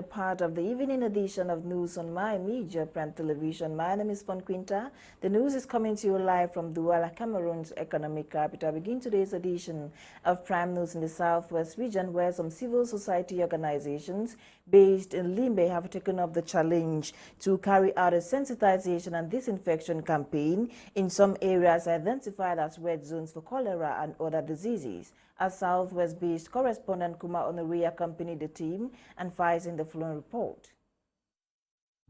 Part of the evening edition of News on My Media Prime Television. My name is Fon Quinter. The news is coming to you live from Douala, Cameroon's economic capital. Begin today's edition of Prime News in the Southwest region, where some civil society organizations based in Limbe have taken up the challenge to carry out a sensitization and disinfection campaign in some areas identified as red zones for cholera and other diseases. A Southwest-based correspondent, Kuma Honoré, accompanied the team and files in the following report.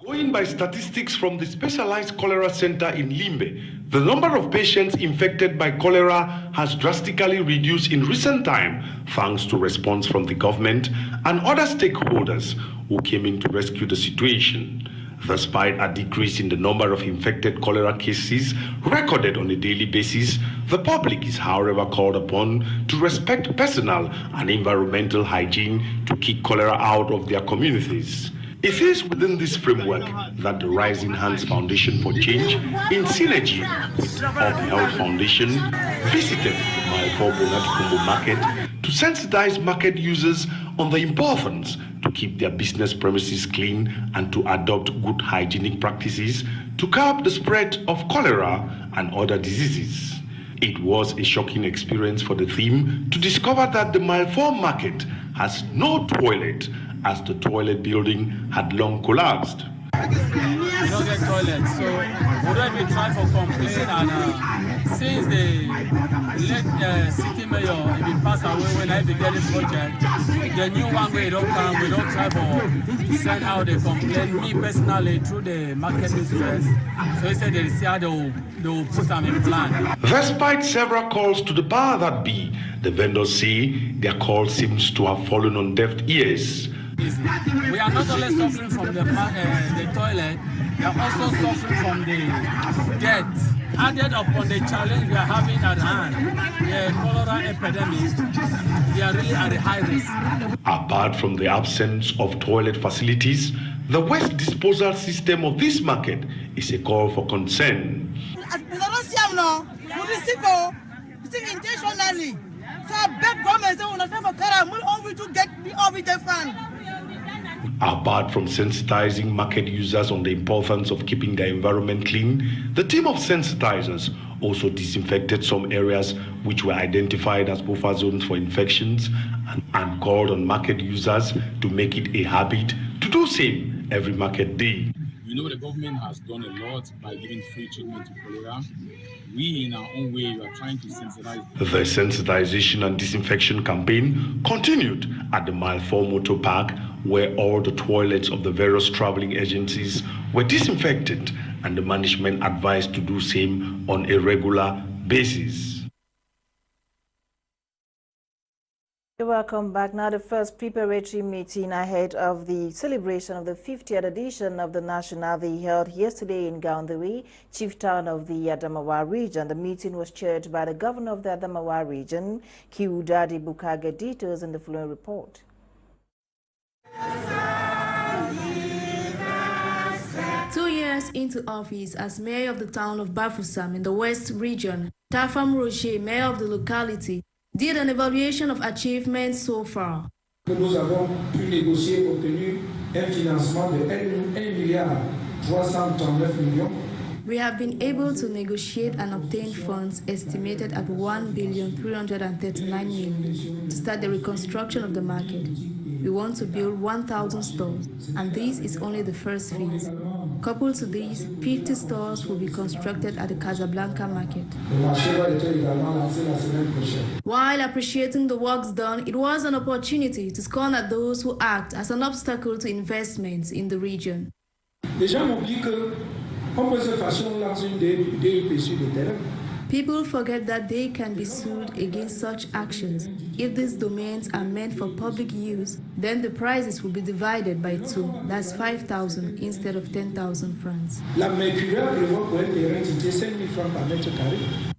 Going by statistics from the Specialized Cholera Center in Limbe, the number of patients infected by cholera has drastically reduced in recent time thanks to response from the government and other stakeholders who came in to rescue the situation. Despite a decrease in the number of infected cholera cases recorded on a daily basis, the public is however called upon to respect personal and environmental hygiene to keep cholera out of their communities. It is within this framework that the Rising Hands Foundation for Change, in synergy with Hope Health Foundation, visited the Malfo Bonatikumbo market to sensitize market users on the importance to keep their business premises clean and to adopt good hygienic practices to curb the spread of cholera and other diseases. It was a shocking experience for the team to discover that the Malfo market has no toilet, as the toilet building had long collapsed. We don't get toilets, so we don't even try for complaint. And since the late city mayor even passed away when I began this project, the new one we don't come, we don't try for send out a complaint. Me personally through the market mistress, so he said they see how they will put them in plan. Despite several calls to the power that be, the vendors say their call seems to have fallen on deaf ears. We are not only suffering from the toilet, we are also suffering from the death. Added upon the challenge we are having at hand, the cholera epidemic, we are really at a high risk. Apart from the absence of toilet facilities, the waste disposal system of this market is a call for concern. Intentionally. So I beg government to get me off with the fund. Apart from sensitizing market users on the importance of keeping their environment clean, the team of sensitizers also disinfected some areas which were identified as buffer zones for infections and called on market users to make it a habit to do same every market day. We know the government has done a lot by giving free treatment to cholera. We, in our own way, are trying to sensitize. The sensitization and disinfection campaign continued at the Malfo Motor Park, where all the toilets of the various traveling agencies were disinfected and the management advised to do same on a regular basis. Welcome back. Now, the first preparatory meeting ahead of the celebration of the 50th edition of the National Day held yesterday in Gaoundoué, chief town of the Adamawa region. The meeting was chaired by the governor of the Adamawa region, Kiudadi Bukage. Details in the following report. 2 years into office as mayor of the town of Bafoussam in the West region, Tafam Rocher, mayor of the locality, did an evaluation of achievements so far. Nous avons pu négocier et obtenu un financement de 1,339 millions. We have been able to negotiate and obtain funds estimated at 1,339 million to start the reconstruction of the market. We want to build 1,000 stores, and this is only the first phase. Coupled to these, 50 stores will be constructed at the Casablanca market. While appreciating the works done, it was an opportunity to scorn at those who act as an obstacle to investments in the region. People forget that they can be sued against such actions. If these domains are meant for public use, then the prices will be divided by 2. That's 5,000 instead of 10,000 francs.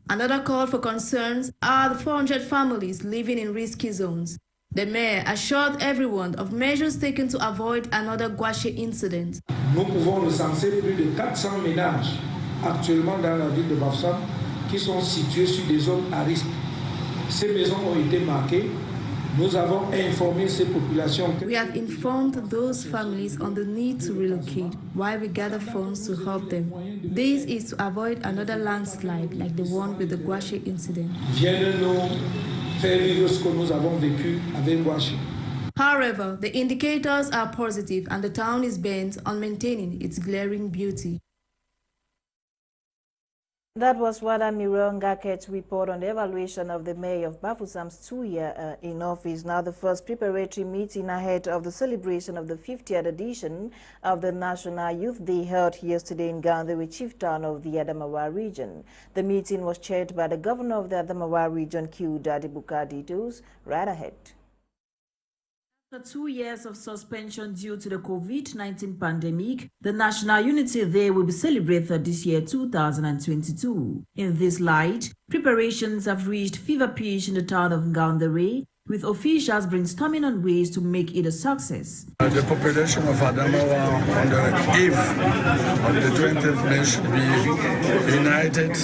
Another call for concerns are the 400 families living in risky zones. The mayor assured everyone of measures taken to avoid another Gouaché incident. Nous pouvons recenser plus de 400 ménages actuellement dans la ville de Bafoussam qui sont situés sur des zones à risque. Ces maisons ont été marquées Nous avons informé ces populations. We have informed those families on the need to relocate while we gather funds to help them. This is to avoid another landslide like the one with the Gwashi incident. Viennent nous faire vivre ce que nous avons vécu avec Gwashi. However, the indicators are positive and the town is bent on maintaining its glaring beauty. That was Wada Ngaket's report on the evaluation of the mayor of Bafusam's 2-year in office. Now the first preparatory meeting ahead of the celebration of the 50th edition of the National Youth Day held yesterday in Gandhi, chief town of the Adamawa region. The meeting was chaired by the governor of the Adamawa region, Q. Daddy Bukaditos. Right ahead. After 2 years of suspension due to the COVID-19 pandemic, the National Unity Day will be celebrated this year, 2022. In this light, preparations have reached fever pitch in the town of Ngaundere, with officials brainstorming on ways to make it a success. The population of Adamawa on the eve of the 20th May should be united.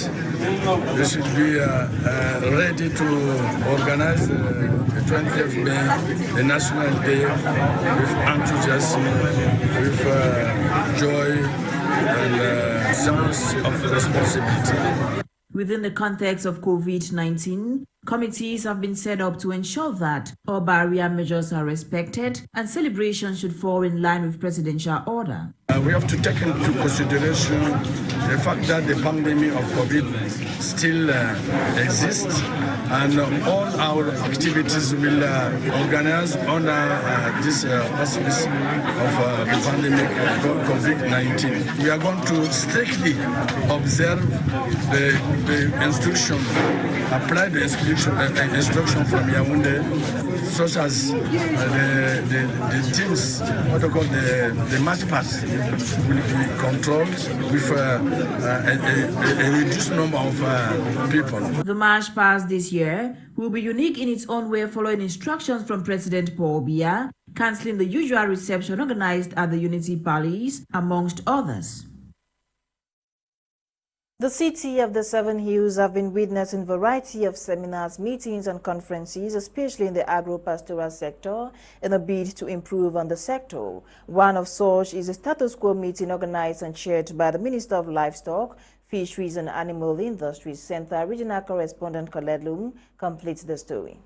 They should be ready to organize the 20th May, the National Day, with enthusiasm, with joy and sense of responsibility. Within the context of COVID-19, committees have been set up to ensure that all barrier measures are respected and celebrations should fall in line with presidential order. We have to take into consideration the fact that the pandemic of COVID still exists, and all our activities will organize under this auspice of the pandemic COVID-19. We are going to strictly observe the instruction, apply the instruction from Yaoundé, such as the teams, what they call the match pass, will be controlled with a reduced number of people. The march past this year will be unique in its own way, following instructions from President Paul Biya, cancelling the usual reception organized at the Unity Palace, amongst others. The city of the Seven Hills have been witnessing a variety of seminars, meetings and conferences, especially in the agro-pastoral sector, in a bid to improve on the sector. One of such is a status quo meeting organized and chaired by the Minister of Livestock, Fisheries and Animal Industries. Center Regional Correspondent Colette Lum completes the story.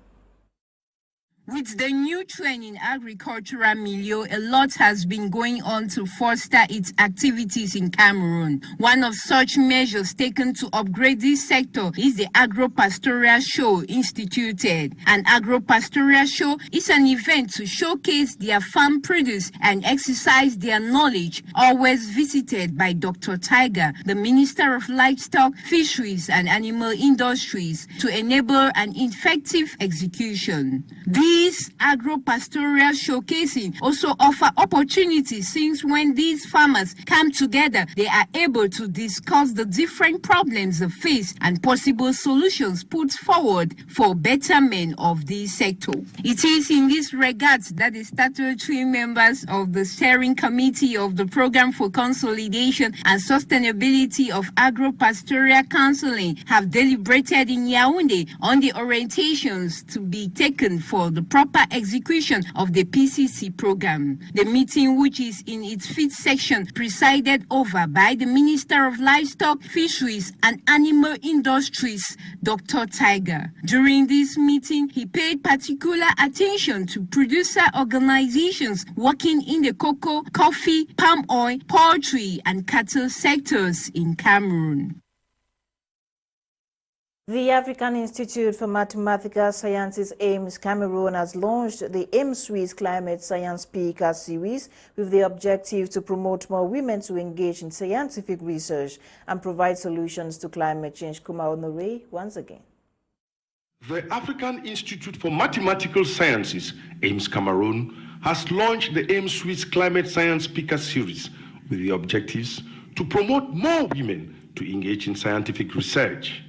With the new trend in agricultural milieu, a lot has been going on to foster its activities in Cameroon. One of such measures taken to upgrade this sector is the Agro-Pastoral Show instituted. An Agro-Pastoral Show is an event to showcase their farm produce and exercise their knowledge, always visited by Dr. Tiger, the Minister of Livestock, Fisheries and Animal Industries, to enable an effective execution. These agro-pastoral showcasing also offer opportunities, since when these farmers come together, they are able to discuss the different problems they face and possible solutions put forward for betterment of this sector. It is in this regard that the statutory members of the steering committee of the Program for Consolidation and Sustainability of Agro-Pastoral Counseling have deliberated in Yaoundé on the orientations to be taken for the proper execution of the PCC program. The meeting, which is in its fifth section, presided over by the Minister of Livestock, Fisheries and Animal Industries, Dr. Tiger. During this meeting, he paid particular attention to producer organizations working in the cocoa, coffee, palm oil, poultry and cattle sectors in Cameroon. The African Institute for Mathematical Sciences, AIMS Cameroon, has launched the Aimswitch Climate Science Speaker Series with the objective to promote more women to engage in scientific research and provide solutions to climate change. Kuma Honore, once again. The African Institute for Mathematical Sciences, AIMS Cameroon, has launched the Aimswitch Climate Science Speaker Series with the objectives to promote more women to engage in scientific research.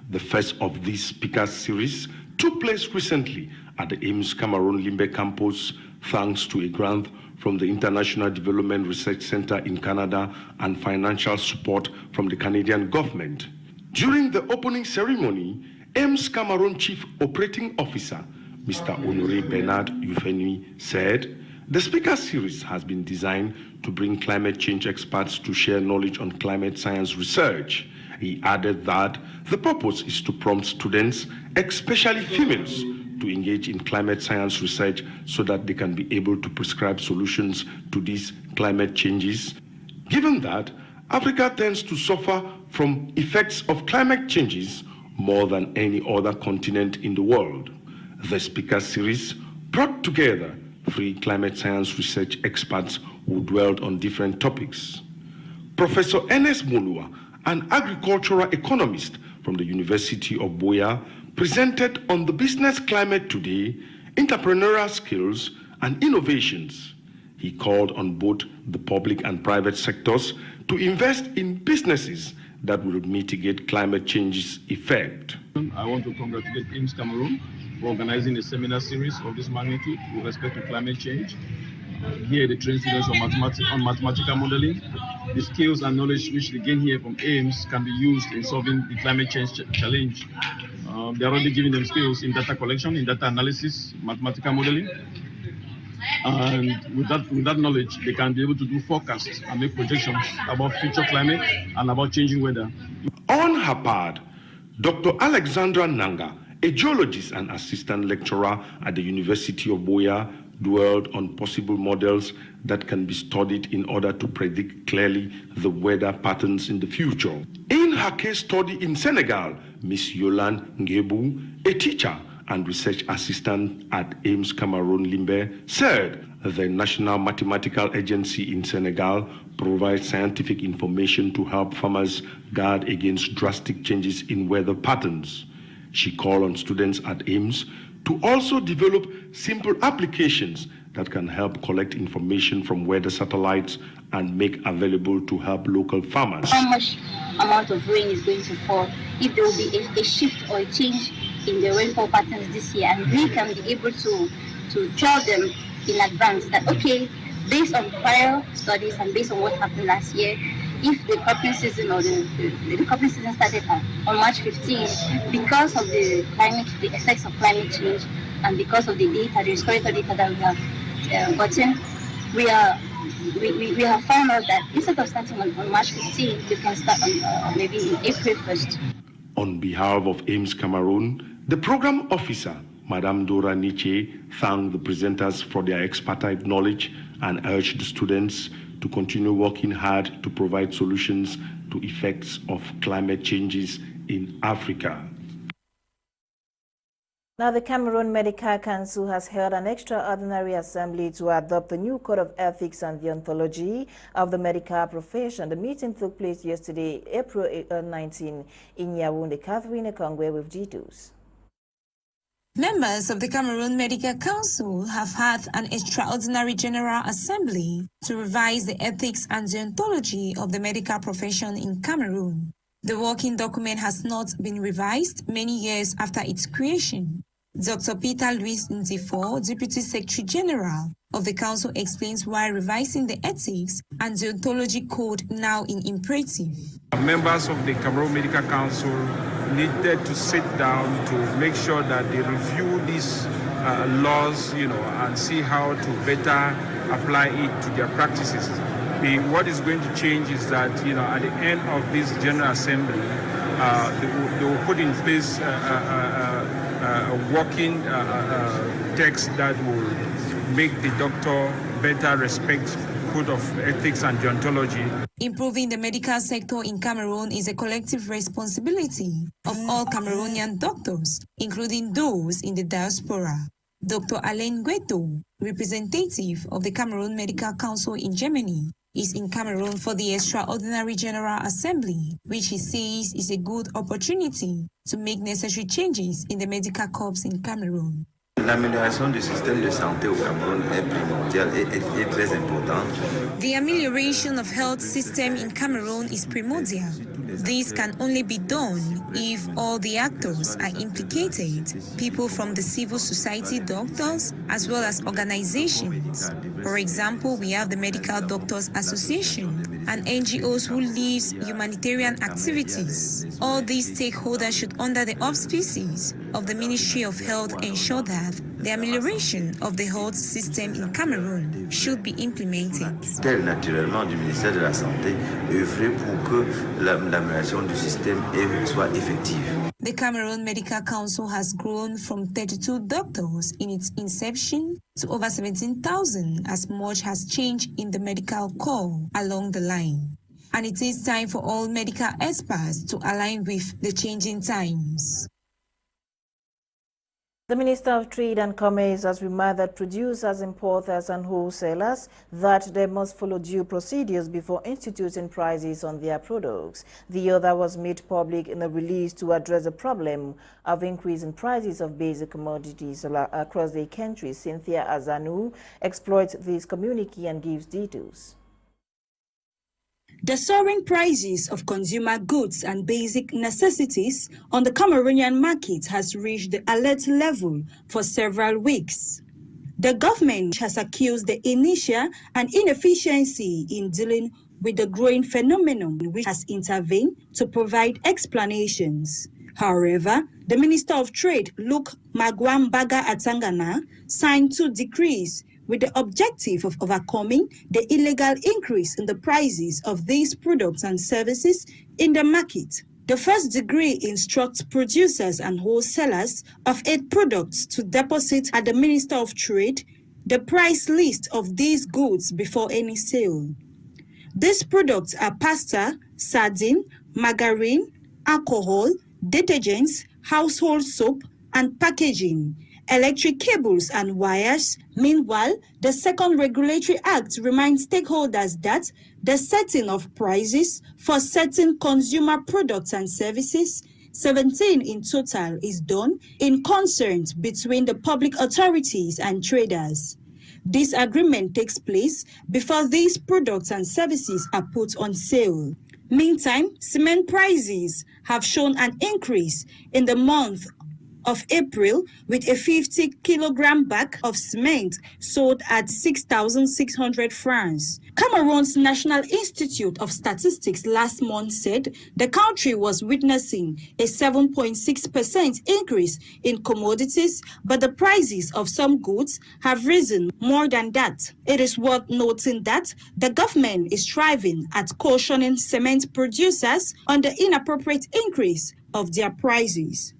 The first of this speaker series took place recently at the AIMS Cameroon Limbe campus, thanks to a grant from the International Development Research Center in Canada and financial support from the Canadian government. During the opening ceremony, AIMS Cameroon Chief Operating Officer, Mr. Honoré Bernard Yufenui, said, the speaker series has been designed to bring climate change experts to share knowledge on climate science research. He added that the purpose is to prompt students, especially females, to engage in climate science research so that they can be able to prescribe solutions to these climate changes. Given that Africa tends to suffer from effects of climate changes more than any other continent in the world, the speaker series brought together 3 climate science research experts who dwelled on different topics. Professor Ernest Mulua, an agricultural economist from the University of Buea, presented on the business climate today, entrepreneurial skills and innovations. He called on both the public and private sectors to invest in businesses that will mitigate climate change's effect. I want to congratulate Aims Cameroon for organizing a seminar series of this magnitude with respect to climate change. Here, the train students on mathematical modeling. The skills and knowledge which they gain here from Aims can be used in solving the climate change challenge. They're already giving them skills in data collection, in data analysis, mathematical modeling. And with that knowledge, they can be able to do forecasts and make projections about future climate and about changing weather. On her part, Dr. Alexandra Nanga, a geologist and assistant lecturer at the University of Buea, dwelled on possible models that can be studied in order to predict clearly the weather patterns in the future. In her case study in Senegal, Ms. Yolande Ngebu, a teacher and research assistant at Aims Cameroon Limbe, said the National Mathematical Agency in Senegal provides scientific information to help farmers guard against drastic changes in weather patterns. She called on students at Aims to also develop simple applications that can help collect information from weather satellites and make available to help local farmers. How much amount of rain is going to fall, if there will be a shift or a change in the rainfall patterns this year, and we can be able to tell them in advance that, okay, based on prior studies and based on what happened last year, if the cropping season or the cropping season started on March 15, because of the effects of climate change, and because of the data, the historical data that we have gotten, we have found out that instead of starting on March 15, we can start on maybe in April 1st. On behalf of Aims Cameroon, the program officer, Madame Dora Nietzsche, thanked the presenters for their expertise knowledge and urged the students to continue working hard to provide solutions to effects of climate changes in Africa. Now, the Cameroon Medical Council has held an extraordinary assembly to adopt a new code of ethics and deontology of the medical profession. The meeting took place yesterday, April 19, in Yaoundé. Catherine Ekongwe with details. Members of the Cameroon Medical Council have had an extraordinary General Assembly to revise the ethics and deontology of the medical profession in Cameroon. The working document has not been revised many years after its creation. Dr. Peter Louis Nzifo, Deputy Secretary General of the Council, explains why revising the ethics and deontology code now in imperative. Members of the Cameroon Medical Council needed to sit down to make sure that they review these laws, and see how to better apply it to their practices. What is going to change is that, at the end of this General Assembly, they will put in place a working text that will make the doctor better respect code of ethics and deontology. Improving the medical sector in Cameroon is a collective responsibility of all Cameroonian doctors, including those in the diaspora. Dr. Alain Gueto, representative of the Cameroon Medical Council in Germany, is in Cameroon for the Extraordinary General Assembly, which he says is a good opportunity to make necessary changes in the medical corps in Cameroon. L'amélioration du système de santé au Cameroun est primordiale et très importante. The amelioration of health system in Cameroon is primordial. This can only be done if all the actors are implicated, people from the civil society, doctors, as well as organizations. For example, we have the Medical Doctors Association, and NGOs who lead humanitarian activities. All these stakeholders should, under the auspices of the Ministry of Health, ensure that the amelioration of the health system in Cameroon should be implemented. Naturellement du ministère de la Santé œuvrer pour que l'amélioration du système soit effective. The Cameroon Medical Council has grown from 32 doctors in its inception to over 17,000, as much has changed in the medical corps along the line. And it is time for all medical experts to align with the changing times. The Minister of Trade and Commerce has reminded producers, importers and wholesalers that they must follow due procedures before instituting prices on their products. The order was made public in a release to address the problem of increasing prices of basic commodities across the country. Cynthia Azanu exploits this communique and gives details. The soaring prices of consumer goods and basic necessities on the Cameroonian market has reached the alert level for several weeks. The government has accused the inertia and inefficiency in dealing with the growing phenomenon, which has intervened to provide explanations. However, the Minister of Trade, Luke Magwambaga Atangana, signed 2 decrees with the objective of overcoming the illegal increase in the prices of these products and services in the market. The first decree instructs producers and wholesalers of 8 products to deposit at the Minister of Trade the price list of these goods before any sale. These products are pasta, sardine, margarine, alcohol, detergents, household soap, and packaging, electric cables and wires. Meanwhile, the second regulatory act reminds stakeholders that the setting of prices for certain consumer products and services, 17 in total, is done in concert between the public authorities and traders. This agreement takes place before these products and services are put on sale. Meantime, cement prices have shown an increase in the month of April, with a 50-kilogram bag of cement sold at 6,600 francs. Cameroon's National Institute of Statistics last month said the country was witnessing a 7.6% increase in commodities, but the prices of some goods have risen more than that. It is worth noting that the government is striving at cautioning cement producers on the inappropriate increase of their prices.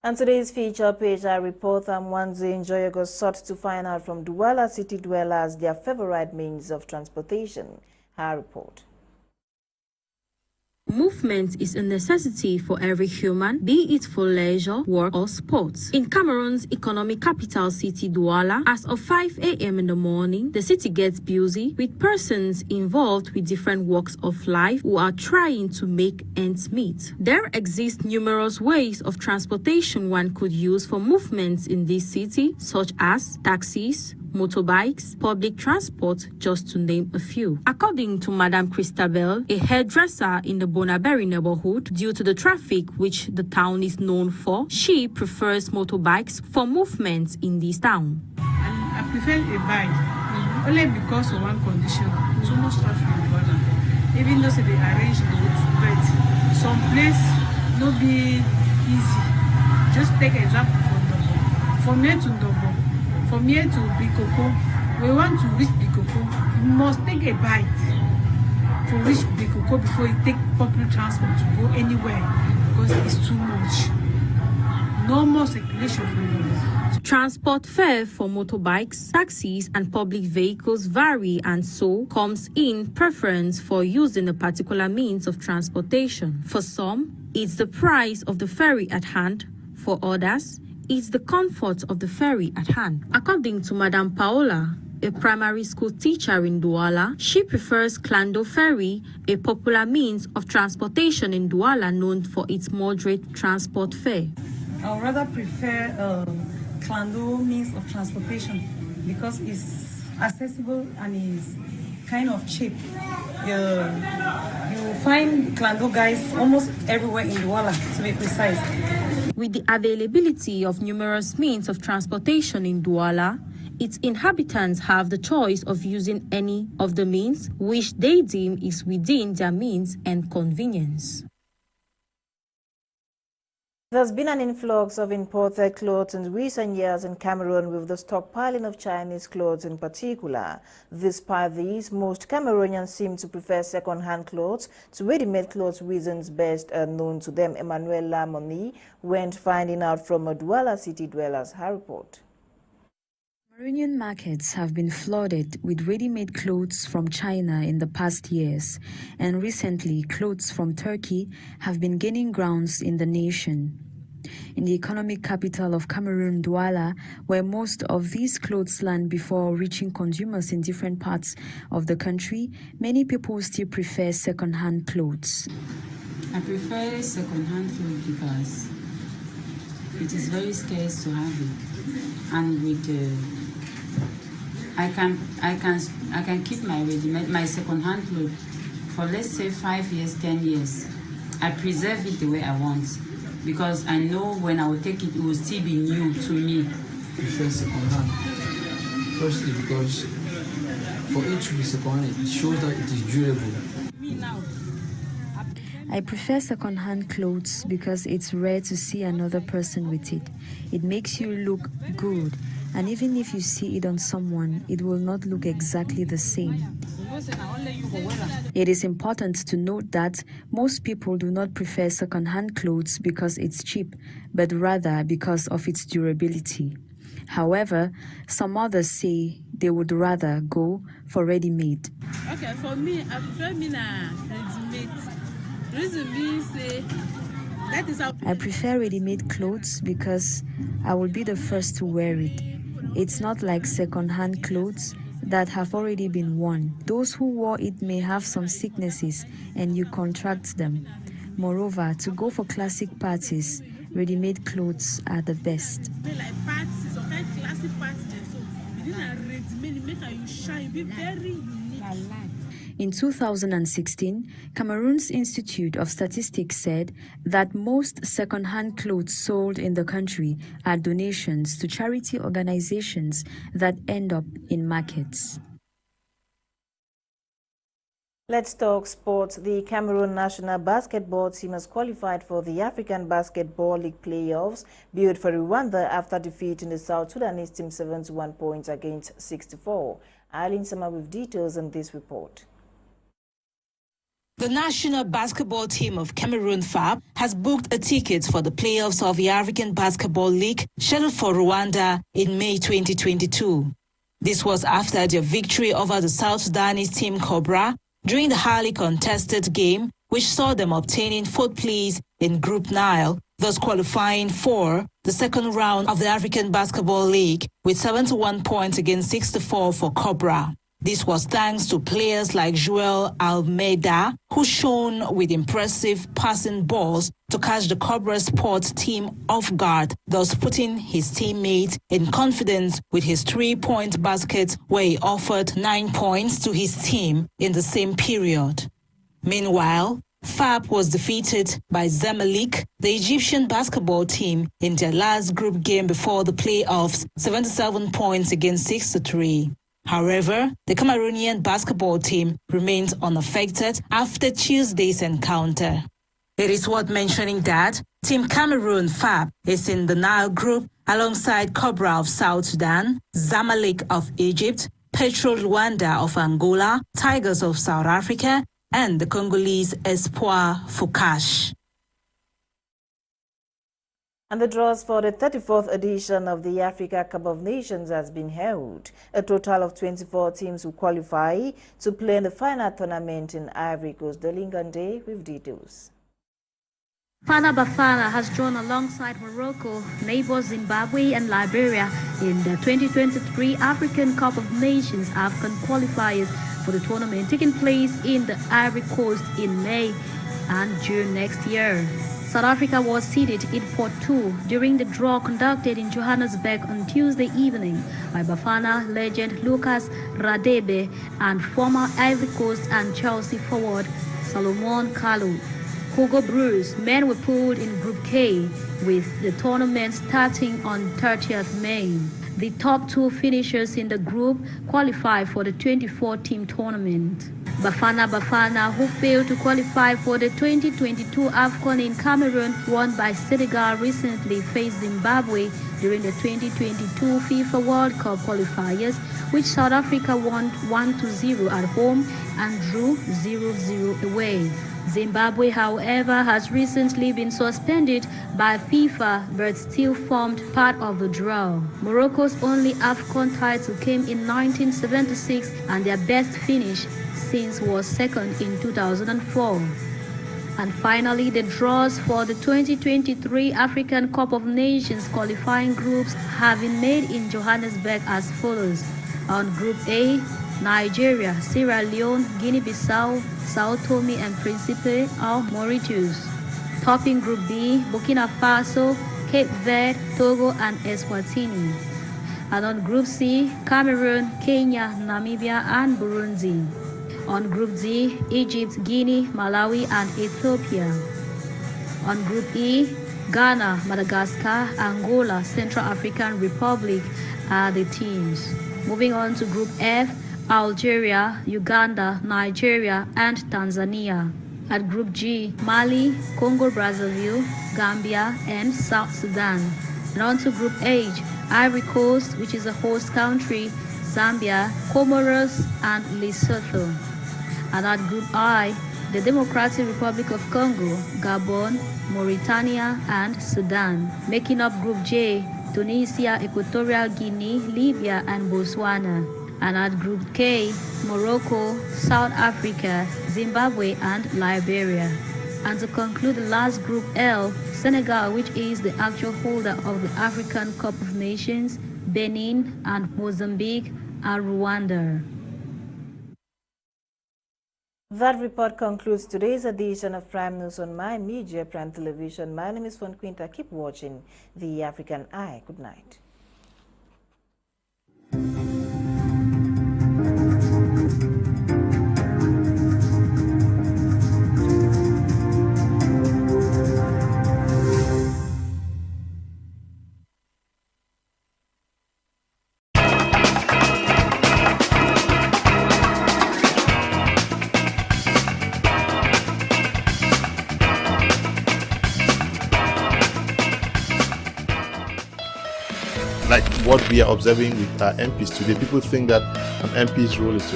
And today's feature page, our reporter Mwanzi Njoyogo sought to find out from Douala city dwellers their favorite means of transportation. Her report. Movement is a necessity for every human, be it for leisure, work or sports. In Cameroon's economic capital city Douala, as of 5 a.m. in the morning, the city gets busy with persons involved with different walks of life who are trying to make ends meet. There exist numerous ways of transportation one could use for movements in this city, such as taxis, motorbikes, public transport, just to name a few. According to Madame Christabel, a hairdresser in the Bonaberry neighborhood, due to the traffic which the town is known for, she prefers motorbikes for movements in this town. I prefer a bike, only because of one condition: so much traffic. Even though they arrange roads, but some place no be easy. Just take example from here to Ndobo. From here to Bikoko, we want to reach Bikoko, you must take a bite to reach Bikoko before you take public transport to go anywhere, because it's too much. No more circulation from there. Transport fare for motorbikes, taxis and public vehicles vary, and so comes in preference for using a particular means of transportation. For some, it's the price of the ferry at hand. For others, it's the comfort of the ferry at hand. According to Madame Paola, a primary school teacher in Douala, she prefers Clando Ferry, a popular means of transportation in Douala known for its moderate transport fare. I would rather prefer Clando means of transportation because it's accessible and is kind of cheap. You find Clando guys almost everywhere in Douala, to be precise. With the availability of numerous means of transportation in Douala, its inhabitants have the choice of using any of the means which they deem is within their means and convenience. There's been an influx of imported clothes in recent years in Cameroon, with the stockpiling of Chinese clothes in particular. Despite these, most Cameroonians seem to prefer second-hand clothes to ready-made clothes, reasons best known to them. Emmanuel Lamoni went finding out from a Douala city dwellers. Her report. Cameroonian markets have been flooded with ready-made clothes from China in the past years, and recently clothes from Turkey have been gaining grounds in the nation. In the economic capital of Cameroon, Douala, where most of these clothes land before reaching consumers in different parts of the country, many people still prefer second-hand clothes. I prefer second-hand clothes because it is very scarce to have it, and with I can keep my second-hand clothes for, let's say, 5 years, 10 years. I preserve it the way I want because I know when I will take it, it will still be new to me. I prefer second-hand. Firstly, because for it to be second-hand, it shows that it is durable. I prefer second-hand clothes because it's rare to see another person with it. It makes you look good, and even if you see it on someone, it will not look exactly the same. It is important to note that most people do not prefer second-hand clothes because it's cheap, but rather because of its durability. However, some others say they would rather go for ready-made. Okay, for me, I prefer ready-made. Reason being, say, that is how I prefer ready-made clothes because I will be the first to wear it. It's not like second-hand clothes that have already been worn. Those who wore it may have some sicknesses and you contract them. Moreover, to go for classic parties, ready-made clothes are the best. Like parties, some kind of classic parties, so you didn't ready-made, make how you shine, be very unique. In 2016, Cameroon's Institute of Statistics said that most second-hand clothes sold in the country are donations to charity organizations that end up in markets. Let's talk sports. The Cameroon national basketball team has qualified for the African Basketball League playoffs, bid for Rwanda after defeating the South Sudanese team 71 points against 64. Eileen Sama with details in this report. The national basketball team of Cameroon FAB has booked a ticket for the playoffs of the African Basketball League scheduled for Rwanda in May 2022. This was after their victory over the South Sudanese team Cobra during the highly contested game, which saw them obtaining 4th place in Group Nile, thus qualifying for the second round of the African Basketball League with 71 points against 64 for Cobra. This was thanks to players like Joel Almeida, who shone with impressive passing balls to catch the Cobra Sports team off guard, thus putting his teammates in confidence with his 3-point basket, where he offered 9 points to his team in the same period. Meanwhile, FAB was defeated by Zamalek, the Egyptian basketball team, in their last group game before the playoffs, 77 points against 63. However, the Cameroonian basketball team remains unaffected after Tuesday's encounter. It is worth mentioning that Team Cameroon FAB is in the Nile group alongside Cobra of South Sudan, Zamalek of Egypt, Petro Luanda of Angola, Tigers of South Africa, and the Congolese Espoir Fukash. And the draws for the 34th edition of the Africa Cup of Nations has been held. A total of 24 teams will qualify to play in the final tournament in Ivory Coast. Delingande with details. Fana Bafana has drawn alongside Morocco, neighbors Zimbabwe and Liberia in the 2023 African Cup of Nations AFCON qualifiers for the tournament taking place in the Ivory Coast in May and June next year. South Africa was seeded in Pot 2 during the draw conducted in Johannesburg on Tuesday evening by Bafana legend Lucas Radebe and former Ivory Coast and Chelsea forward Salomon Kalou. Hugo Bruce men were pulled in Group K with the tournament starting on 30th May. The top 2 finishers in the group qualify for the 24-team tournament. Bafana, who failed to qualify for the 2022 AFCON in Cameroon, won by Senegal, recently faced Zimbabwe during the 2022 FIFA World Cup qualifiers, which South Africa won 1-0 at home and drew 0-0 away. Zimbabwe, however, has recently been suspended by FIFA but still formed part of the draw. Morocco's only AFCON title came in 1976 and their best finish since was second in 2004. And finally, the draws for the 2023 African Cup of Nations qualifying groups have been made in Johannesburg as follows. On Group A, Nigeria, Sierra Leone, Guinea-Bissau, Sao Tome and Principe or Mauritius. Topping Group B, Burkina Faso, Cape Verde, Togo and Eswatini. And on Group C, Cameroon, Kenya, Namibia and Burundi. On Group D, Egypt, Guinea, Malawi and Ethiopia. On Group E, Ghana, Madagascar, Angola, Central African Republic are the teams. Moving on to Group F, Algeria, Uganda, Nigeria and Tanzania. At Group G, Mali, Congo-Brazzaville, Gambia and South Sudan. And on to Group H, Ivory Coast, which is a host country, Zambia, Comoros and Lesotho. And at Group I, the Democratic Republic of Congo, Gabon, Mauritania and Sudan. Making up Group J, Tunisia, Equatorial Guinea, Libya and Botswana. And at Group K, Morocco, South Africa, Zimbabwe and Liberia. And to conclude the last Group L, Senegal, which is the actual holder of the African Cup of Nations, Benin and Mozambique and Rwanda. That report concludes today's edition of Prime News on My Media, Prime Television. My name is Fon Quinter. Keep watching The African Eye. Good night. Like what we are observing with our MPs today, people think that an MP's role is to